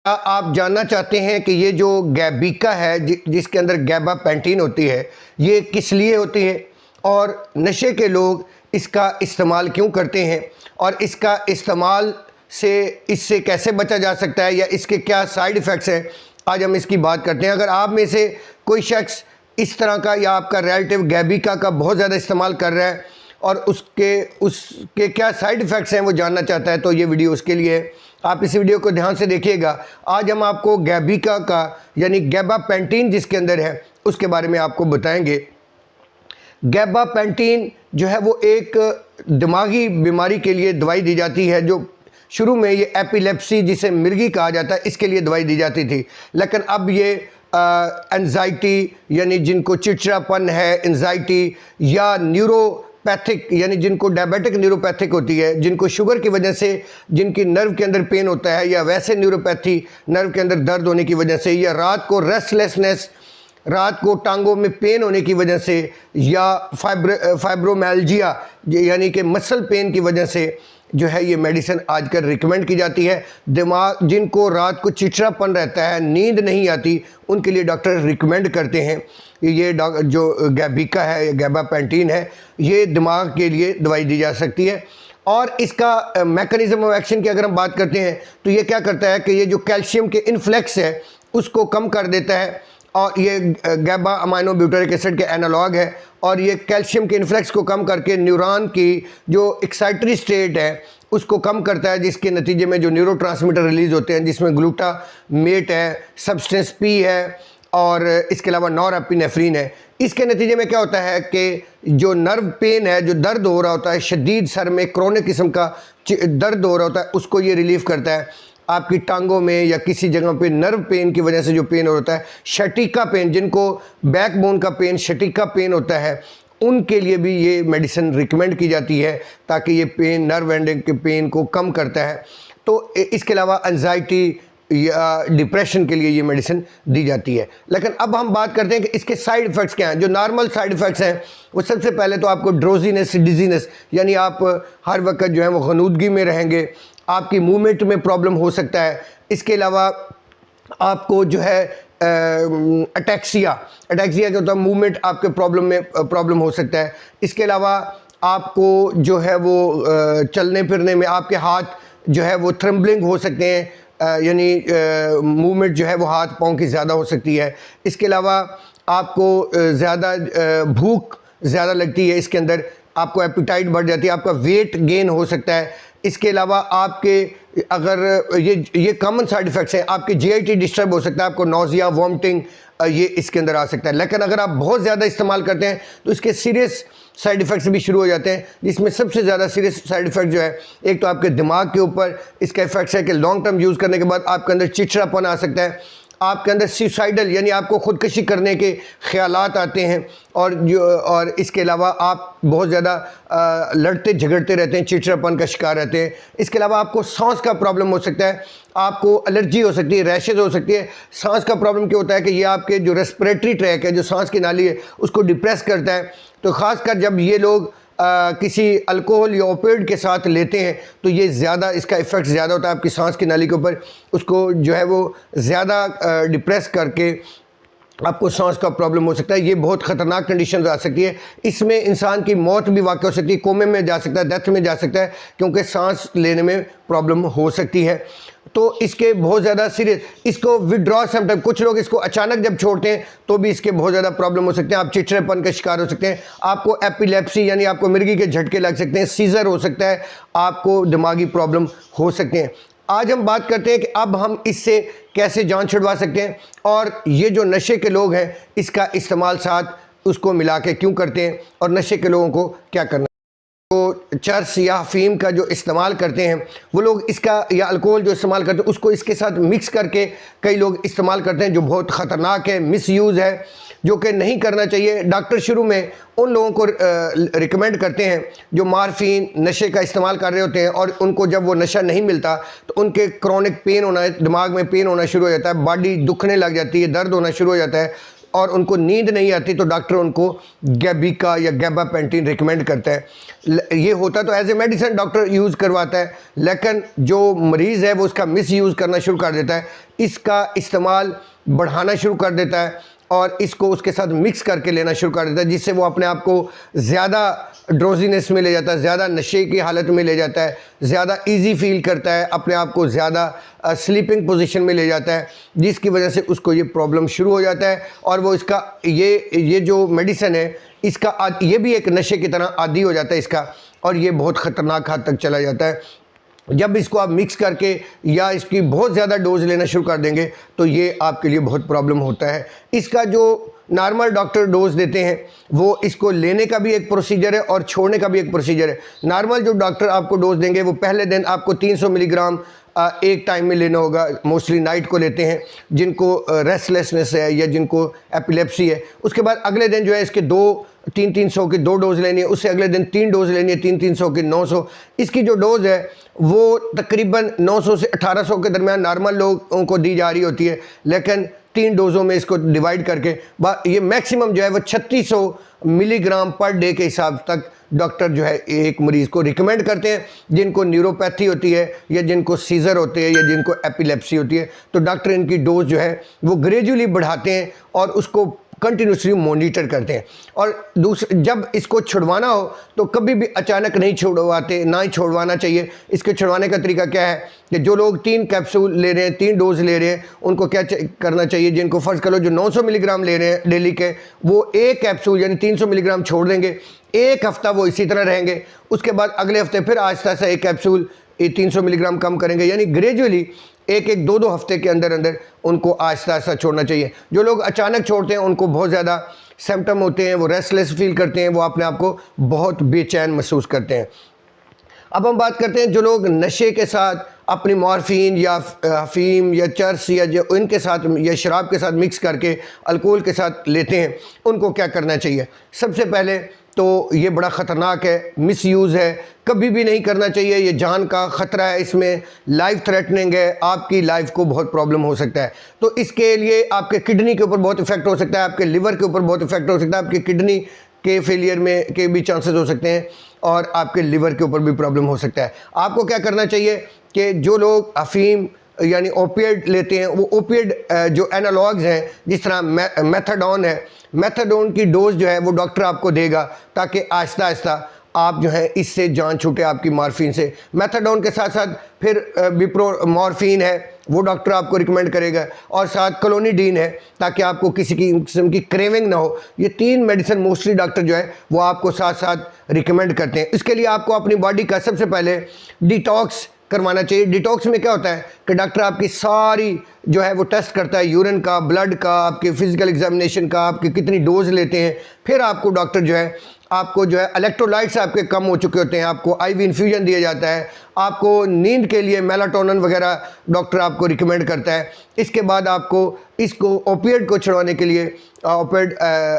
आप जानना चाहते हैं कि ये जो गैबिका है जिसके अंदर गैबापेंटीन होती है, ये किस लिए होती है और नशे के लोग इसका इस्तेमाल क्यों करते हैं और इसका इस्तेमाल से इससे कैसे बचा जा सकता है या इसके क्या साइड इफ़ेक्ट्स हैं, आज हम इसकी बात करते हैं। अगर आप में से कोई शख्स इस तरह का या आपका रिलेटिव गैबिका का बहुत ज़्यादा इस्तेमाल कर रहा है और उसके क्या साइड इफ़ेक्ट्स हैं वो जानना चाहता है, तो ये वीडियो उसके लिए है। आप इस वीडियो को ध्यान से देखिएगा। आज हम आपको गैबिका का यानी गैबापेंटीन जिसके अंदर है उसके बारे में आपको बताएंगे। गैबापेंटीन जो है वो एक दिमागी बीमारी के लिए दवाई दी जाती है, जो शुरू में ये एपिलेप्सी जिसे मिर्गी कहा जाता है इसके लिए दवाई दी जाती थी, लेकिन अब ये एंजाइटी यानी जिनको चिड़चिड़ापन है, एंजाइटी या न्यूरोपैथिक यानी जिनको डायबिटिक न्यूरोपैथिक होती है, जिनको शुगर की वजह से जिनकी नर्व के अंदर पेन होता है या वैसे न्यूरोपैथी नर्व के अंदर दर्द होने की वजह से या रात को रेस्टलेसनेस, रात को टांगों में पेन होने की वजह से या फाइब्रोमाइल्जिया यानी कि मसल पेन की वजह से जो है ये मेडिसिन आजकल रिकमेंड की जाती है। दिमाग जिनको रात को चिड़चिड़ापन रहता है, नींद नहीं आती, उनके लिए डॉक्टर रिकमेंड करते हैं ये जो गैबिका है या गैबापेंटीन है, ये दिमाग के लिए दवाई दी जा सकती है। और इसका मैकेनिज्म ऑफ एक्शन की अगर हम बात करते हैं तो ये क्या करता है कि ये जो कैल्शियम के इन्फ्लेक्स है उसको कम कर देता है और ये गैबा अमाइनो ब्यूटेरिक एसिड के एनालॉग है और ये कैल्शियम के इन्फ्लेक्स को कम करके न्यूरॉन की जो एक्साइटरी स्टेट है उसको कम करता है, जिसके नतीजे में जो न्यूरोट्रांसमीटर रिलीज़ होते हैं जिसमें ग्लूटामेट है, सब्सटेंस पी है और इसके अलावा नॉरएपिनेफ्रिन है। इसके नतीजे में क्या होता है कि जो नर्व पेन है, जो दर्द हो रहा होता है, शदीद सर में क्रोनिक किस्म का दर्द हो रहा होता है, उसको ये रिलीफ करता है। आपकी टांगों में या किसी जगह पे नर्व पेन की वजह से जो पेन होता है, शटिका पेन, जिनको बैकबोन का पेन शटिका पेन होता है, उनके लिए भी ये मेडिसिन रिकमेंड की जाती है ताकि ये पेन नर्व एंडिंग के पेन को कम करता है। तो इसके अलावा एंजाइटी या डिप्रेशन के लिए ये मेडिसिन दी जाती है। लेकिन अब हम बात करते हैं कि इसके साइड इफ़ेक्ट्स क्या हैं। जो नॉर्मल साइड इफ़ेक्ट्स हैं वो सबसे पहले तो आपको ड्रोजीनेस, डिजीनेस यानी आप हर वक्त जो है वो गनूदगी में रहेंगे, आपकी मूवमेंट में प्रॉब्लम हो सकता है। इसके अलावा आपको जो है अटैक्सिया क्या होता है, मूवमेंट आपके प्रॉब्लम हो सकता है। इसके अलावा आपको जो है वो चलने फिरने में आपके हाथ जो है वो थ्रम्बलिंग हो सकते हैं, यानी मूवमेंट जो है वो हाथ पाँव की ज़्यादा हो सकती है। इसके अलावा आपको ज़्यादा भूख ज़्यादा लगती है, इसके अंदर आपको एपिटाइट बढ़ जाती है, आपका वेट गेन हो सकता है। इसके अलावा आपके अगर ये कॉमन साइड इफ़ेक्ट्स हैं, आपके जीआईटी डिस्टर्ब हो सकता है, आपको नोज़िया, वॉमिटिंग ये इसके अंदर आ सकता है। लेकिन अगर आप बहुत ज़्यादा इस्तेमाल करते हैं तो इसके सीरियस साइड इफ़ेक्ट्स भी शुरू हो जाते हैं, जिसमें सबसे ज़्यादा सीरियस साइड इफ़ेक्ट जो है, एक तो आपके दिमाग के ऊपर इसका इफ़ेक्ट्स है कि लॉन्ग टर्म यूज़ करने के बाद आपके अंदर चिड़चिड़ापन आ सकता है, आपके अंदर सुसाइडल यानी आपको ख़ुदकशी करने के ख्यालात आते हैं और इसके अलावा आप बहुत ज़्यादा लड़ते झगड़ते रहते हैं, चिड़चिड़ापन का शिकार रहते हैं। इसके अलावा आपको सांस का प्रॉब्लम हो सकता है, आपको एलर्जी हो सकती है, रैशेज़ हो सकती है। सांस का प्रॉब्लम क्या होता है कि ये आपके जो रेस्पिरेटरी ट्रैक है, जो सांस की नाली है, उसको डिप्रेस करता है। तो ख़ासकर जब ये लोग किसी अल्कोहल या ओपिएड के साथ लेते हैं तो ये ज़्यादा इसका इफ़ेक्ट ज़्यादा होता है आपकी सांस की नाली के ऊपर, उसको जो है वो ज़्यादा डिप्रेस करके आपको सांस का प्रॉब्लम हो सकता है। ये बहुत ख़तरनाक कंडीशन आ सकती है, इसमें इंसान की मौत भी वाक़ हो सकती है, कोमे में जा सकता है, डेथ में जा सकता है, क्योंकि सांस लेने में प्रॉब्लम हो सकती है। तो इसके बहुत ज़्यादा सीरियस, इसको विड्रॉ सिम्पटम, कुछ लोग इसको अचानक जब छोड़ते हैं तो भी इसके बहुत ज़्यादा प्रॉब्लम हो सकते हैं, आप चिड़चिड़ापन का शिकार हो सकते हैं, आपको एपिलेप्सी यानी आपको मिर्गी के झटके लग सकते हैं, सीजर हो सकता है, आपको दिमागी प्रॉब्लम हो सकते हैं। आज हम बात करते हैं कि अब हम इससे कैसे जान छुड़वा सकते हैं और ये जो नशे के लोग हैं इसका इस्तेमाल साथ उसको मिला के क्यों करते हैं और नशे के लोगों को क्या करना। तो चरस या अफीम का जो इस्तेमाल करते हैं वो लोग इसका, या अल्कोहल जो इस्तेमाल करते हैं उसको इसके साथ मिक्स करके कई लोग इस्तेमाल करते हैं, जो बहुत ख़तरनाक है, मिसयूज़ है, जो कि नहीं करना चाहिए। डॉक्टर शुरू में उन लोगों को रिकमेंड करते हैं जो मार्फिन नशे का इस्तेमाल कर रहे होते हैं और उनको जब वो नशा नहीं मिलता तो उनके क्रोनिक पेन होना, दिमाग में पेन होना शुरू हो जाता है, बॉडी दुखने लग जाती है, दर्द होना शुरू हो जाता है, और उनको नींद नहीं आती तो डॉक्टर उनको गैबिका या गैबापेंटिन रिकमेंड करता है। ये होता तो as a medicine doctor use करवाता है, लेकिन जो मरीज़ है वो उसका मिस यूज़ करना शुरू कर देता है, इसका इस्तेमाल बढ़ाना शुरू कर देता है और इसको उसके साथ मिक्स करके लेना शुरू कर देता है, जिससे वो अपने आप को ज़्यादा ड्रोजीनेस में ले जाता है, ज़्यादा नशे की हालत में ले जाता है, ज़्यादा इजी फील करता है, अपने आप को ज़्यादा स्लीपिंग पोजीशन में ले जाता है, जिसकी वजह से उसको ये प्रॉब्लम शुरू हो जाता है। और वो इसका ये जो मेडिसिन है इसका ये भी एक नशे की तरह आदी हो जाता है इसका, और ये बहुत ख़तरनाक हद तक चला जाता है। जब इसको आप मिक्स करके या इसकी बहुत ज़्यादा डोज लेना शुरू कर देंगे तो ये आपके लिए बहुत प्रॉब्लम होता है। इसका जो नॉर्मल डॉक्टर डोज देते हैं वो इसको लेने का भी एक प्रोसीजर है और छोड़ने का भी एक प्रोसीजर है। नॉर्मल जो डॉक्टर आपको डोज देंगे वो पहले दिन आपको 300 मिलीग्राम एक टाइम में लेना होगा, मोस्टली नाइट को लेते हैं जिनको रेस्टलेसनेस है या जिनको एपिलेप्सी है। उसके बाद अगले दिन जो है इसके 300 की 2 डोज लेनी है, उससे अगले दिन 3 डोज लेनी है, 300 की 900। इसकी जो डोज़ है वो तकरीबन 900 से 1800 के दरमियान नॉर्मल लोगों को दी जा रही होती है, लेकिन 3 डोज़ों में इसको डिवाइड करके ये मैक्सिमम जो है वो 3600 मिलीग्राम पर डे के हिसाब तक डॉक्टर जो है एक मरीज़ को रिकमेंड करते हैं, जिनको न्यूरोपैथी होती है या जिनको सीज़र होते हैं या जिनको एपिलेप्सी होती है। तो डॉक्टर इनकी डोज जो है वो ग्रेजुअली बढ़ाते हैं और उसको कंटिन्यूसली मॉनिटर करते हैं। और जब इसको छुड़वाना हो तो कभी भी अचानक नहीं छुड़वाते, ना ही छुड़वाना चाहिए। इसके छुड़वाने का तरीका क्या है कि जो लोग 3 कैप्सूल ले रहे हैं, 3 डोज ले रहे हैं, उनको क्या करना चाहिए, जिनको फ़र्ज़ करो जो 900 मिलीग्राम ले रहे हैं डेली के, वो एक कैप्सूल यानी 300 मिलीग्राम छोड़ देंगे, एक हफ़्ता वो इसी तरह रहेंगे, उसके बाद अगले हफ्ते फिर आहिस्ता आहिस्ता एक कैप्सूल 300 मिलीग्राम कम करेंगे, यानी ग्रेजुअली एक 2 हफ्ते के अंदर अंदर उनको आहिस्ता आहिस्ता छोड़ना चाहिए। जो लोग अचानक छोड़ते हैं उनको बहुत ज़्यादा सिम्टम होते हैं, वो रेस्टलेस फील करते हैं, वो अपने आप को बहुत बेचैन महसूस करते हैं। अब हम बात करते हैं जो लोग नशे के साथ अपनी मॉर्फिन या अफीम या चर्स या जो इनके साथ या शराब के साथ मिक्स करके अल्कोहल के साथ लेते हैं, उनको क्या करना चाहिए। सबसे पहले तो ये बड़ा ख़तरनाक है, मिसयूज़ है, कभी भी नहीं करना चाहिए। ये जान का ख़तरा है, इसमें लाइफ थ्रेटनिंग है, आपकी लाइफ को बहुत प्रॉब्लम हो सकता है। तो इसके लिए आपके किडनी के ऊपर बहुत इफेक्ट हो सकता है, आपके लिवर के ऊपर बहुत इफेक्ट हो सकता है, आपकी किडनी के फेलियर में के भी चांसेस हो सकते हैं और आपके लिवर के ऊपर भी प्रॉब्लम हो सकता है। आपको क्या करना चाहिए कि जो लोग अफीम यानी ओपिएड लेते हैं, वो ओपिएड जो एनालॉग्स हैं, जिस तरह मेथाडोन है, मेथाडोन की डोज जो है वो डॉक्टर आपको देगा ताकि आहिस्ता आहिस्ता आप जो है इससे जान छूटे आपकी मॉर्फिन से। मेथाडोन के साथ साथ फिर बिप्रोमॉर्फिन है, वो डॉक्टर आपको रिकमेंड करेगा, और साथ क्लोनिडीन है ताकि आपको किसी की किस्म की क्रेविंग ना हो। ये 3 मेडिसिन मोस्टली डॉक्टर जो है वो आपको साथ साथ रिकमेंड करते हैं। इसके लिए आपको अपनी बॉडी का सबसे पहले डिटॉक्स करवाना चाहिए। डिटॉक्स में क्या होता है कि डॉक्टर आपकी सारी जो है वो टेस्ट करता है, यूरिन का, ब्लड का, आपके फिजिकल एग्जामिनेशन का, आपकी कितनी डोज लेते हैं। फिर आपको डॉक्टर जो है आपको जो है इलेक्ट्रोलाइट्स आपके कम हो चुके होते हैं, आपको आईवी इन्फ्यूजन दिया जाता है, आपको नींद के लिए मेलाटोनिन वगैरह डॉक्टर आपको रिकमेंड करता है। इसके बाद आपको इसको ओपिएड को छुड़वाने के लिए ओपिएड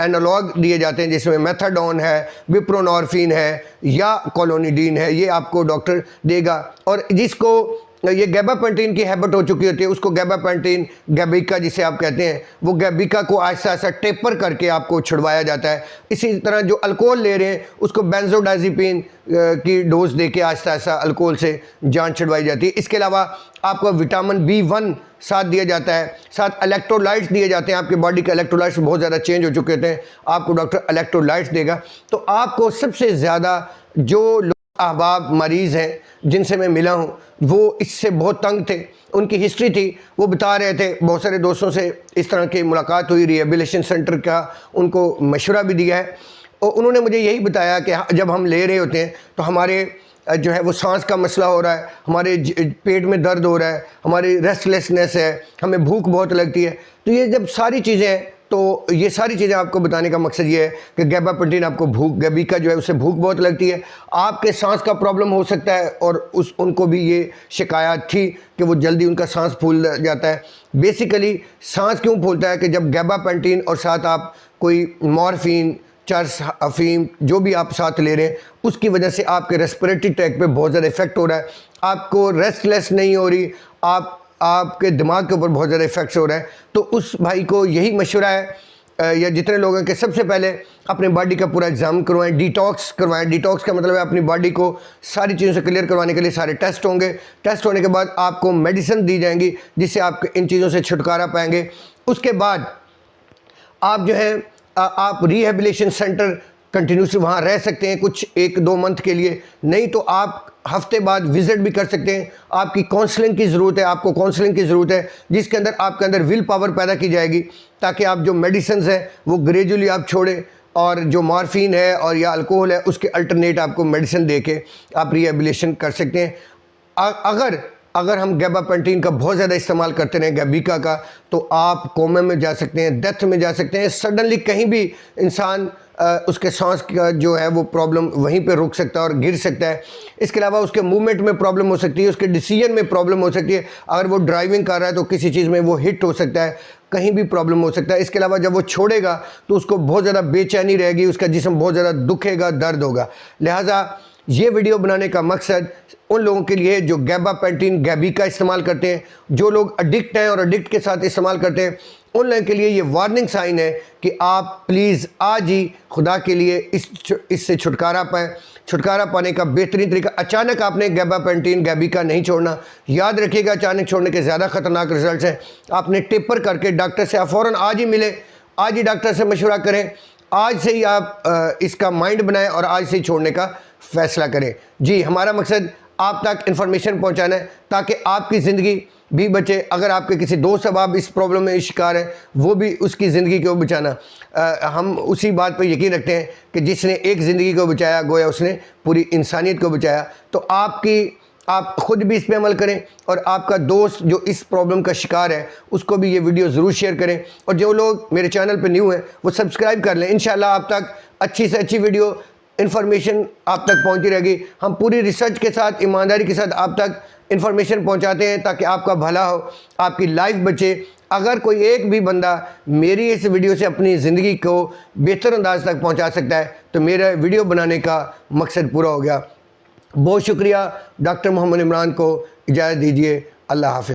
एनालॉग दिए जाते हैं, जिसमें मेथाडोन है, बिप्रोनॉर्फिन है या क्लोनिडीन है, ये आपको डॉक्टर देगा। और जिसको ये गैबापेंटिन की हैबिट हो चुकी होती है उसको गैबापेंटिन, गैबिका जिसे आप कहते हैं, वो गैबिका को आहिस्ता आहिस्ता टेपर करके आपको छुड़वाया जाता है। इसी तरह जो अल्कोहल ले रहे हैं उसको बेंजोडाइज़ेपिन की डोज देके आहिस्ता आहिस्ता अल्कोहल से जान छुड़वाई जाती है। इसके अलावा आपको विटामिन B1 साथ दिया जाता है, साथ इलेक्ट्रोलाइट्स दिए जाते हैं। आपकी बॉडी के इलेक्ट्रोलाइट्स बहुत ज़्यादा चेंज हो चुके होते हैं, आपको डॉक्टर इलेक्ट्रोलाइट्स देगा। तो आपको सबसे ज़्यादा जो अहबाब मरीज़ हैं जिनसे मैं मिला हूँ वो इससे बहुत तंग थे, उनकी हिस्ट्री थी, वो बता रहे थे बहुत सारे दोस्तों से इस तरह की मुलाकात हुई, रिहेबिलिटेशन सेंटर का उनको मशवरा भी दिया है, और उन्होंने मुझे यही बताया कि जब हम ले रहे होते हैं तो हमारे जो है वो सांस का मसला हो रहा है, हमारे पेट में दर्द हो रहा है, हमारी रेस्टलेसनेस है, हमें भूख बहुत लगती है। तो ये जब सारी चीज़ें हैं तो ये सारी चीज़ें आपको बताने का मकसद ये है कि गैबापेंटिन आपको गैबिका जो है उससे भूख बहुत लगती है, आपके सांस का प्रॉब्लम हो सकता है, और उनको भी ये शिकायत थी कि वो जल्दी उनका सांस फूल जाता है। बेसिकली सांस क्यों फूलता है कि जब गैबापेंटिन और साथ आप कोई मॉर्फिन, चर्स, अफीम जो भी आप साथ ले रहे हैं उसकी वजह से आपके रेस्पिरेटरी ट्रैक पे बहुत ज़्यादा इफेक्ट हो रहा है, आपको रेस्टलेस नहीं हो रही, आपके दिमाग के ऊपर बहुत ज़्यादा इफेक्ट्स हो रहा है। तो उस भाई को यही मशवरा है या जितने लोग हैं कि सबसे पहले अपने बॉडी का पूरा एग्ज़ाम करवाएं, डिटॉक्स करवाएं। डिटॉक्स का मतलब है अपनी बॉडी को सारी चीज़ों से क्लियर करवाने के लिए सारे टेस्ट होंगे। टेस्ट होने के बाद आपको मेडिसिन दी जाएंगी जिससे आप इन चीज़ों से छुटकारा पाएंगे। उसके बाद आप जो है आप रिहेबिलिटेशन सेंटर कंटिन्यूसली वहाँ रह सकते हैं कुछ 1-2 मंथ के लिए, नहीं तो आप हफ्ते बाद विज़िट भी कर सकते हैं। आपकी काउंसलिंग की ज़रूरत है, आपको काउंसलिंग की ज़रूरत है जिसके अंदर आपके अंदर विल पावर पैदा की जाएगी ताकि आप जो मेडिसिन है वो ग्रेजुअली आप छोड़ें और जो मॉर्फिन है और या अल्कोहल है उसके अल्टरनेट आपको मेडिसिन दे के आप रिहेबिलिटेशन कर सकते हैं। अगर हम गैबापेंटीन का बहुत ज़्यादा इस्तेमाल करते रहें, गैबिका का, तो आप कोमे में जा सकते हैं, डेथ में जा सकते हैं। सडनली कहीं भी इंसान उसके सांस का जो है वो प्रॉब्लम वहीं पे रुक सकता है और गिर सकता है। इसके अलावा उसके मूवमेंट में प्रॉब्लम हो सकती है, उसके डिसीजन में प्रॉब्लम हो सकती है। अगर वो ड्राइविंग कर रहा है तो किसी चीज़ में वो हिट हो सकता है, कहीं भी प्रॉब्लम हो सकता है। इसके अलावा जब वो छोड़ेगा तो उसको बहुत ज़्यादा बेचैनी रहेगी, उसका जिस्म बहुत ज़्यादा दुखेगा, दर्द होगा। लिहाजा ये वीडियो बनाने का मकसद उन लोगों के लिए जो गैबापेंटीन गैबिका इस्तेमाल करते हैं, जो लोग एडिक्ट हैं और एडिक्ट के साथ इस्तेमाल करते हैं, उन लोगों के लिए ये वार्निंग साइन है कि आप प्लीज़ आज ही खुदा के लिए इससे छुटकारा पाएँ। छुटकारा पाने का बेहतरीन तरीका, अचानक आपने गैबापेंटीन गैबिका नहीं छोड़ना। याद रखिएगा अचानक छोड़ने के ज़्यादा ख़तरनाक रिजल्ट हैं। आपने टेपर करके डॉक्टर से आप फ़ौरन आज ही मिले, आज ही डॉक्टर से मशवरा करें, आज से ही आप इसका माइंड बनाएं और आज से ही छोड़ने का फ़ैसला करें। जी, हमारा मकसद आप तक इन्फॉर्मेशन पहुंचाना है ताकि आपकी ज़िंदगी भी बचे। अगर आपके किसी दोस्त अब इस प्रॉब्लम में शिकार है, वो भी उसकी ज़िंदगी को बचाना। हम उसी बात पर यकीन रखते हैं कि जिसने एक ज़िंदगी को बचाया गोया उसने पूरी इंसानियत को बचाया। तो आप ख़ुद भी इस पर अमल करें और आपका दोस्त जो इस प्रॉब्लम का शिकार है उसको भी ये वीडियो ज़रूर शेयर करें। और जो लोग मेरे चैनल पर न्यू हैं वो सब्सक्राइब कर लें। इंशाल्लाह आप तक अच्छी से अच्छी वीडियो इन्फॉर्मेशन आप तक पहुंचती रहेगी। हम पूरी रिसर्च के साथ, ईमानदारी के साथ आप तक इन्फॉर्मेशन पहुंचाते हैं ताकि आपका भला हो, आपकी लाइफ बचे। अगर कोई एक भी बंदा मेरी इस वीडियो से अपनी ज़िंदगी को बेहतर अंदाज तक पहुंचा सकता है तो मेरा वीडियो बनाने का मकसद पूरा हो गया। बहुत शुक्रिया। डॉक्टर मोहम्मद इमरान को इजाज़त दीजिए। अल्लाह हाफ़िज़।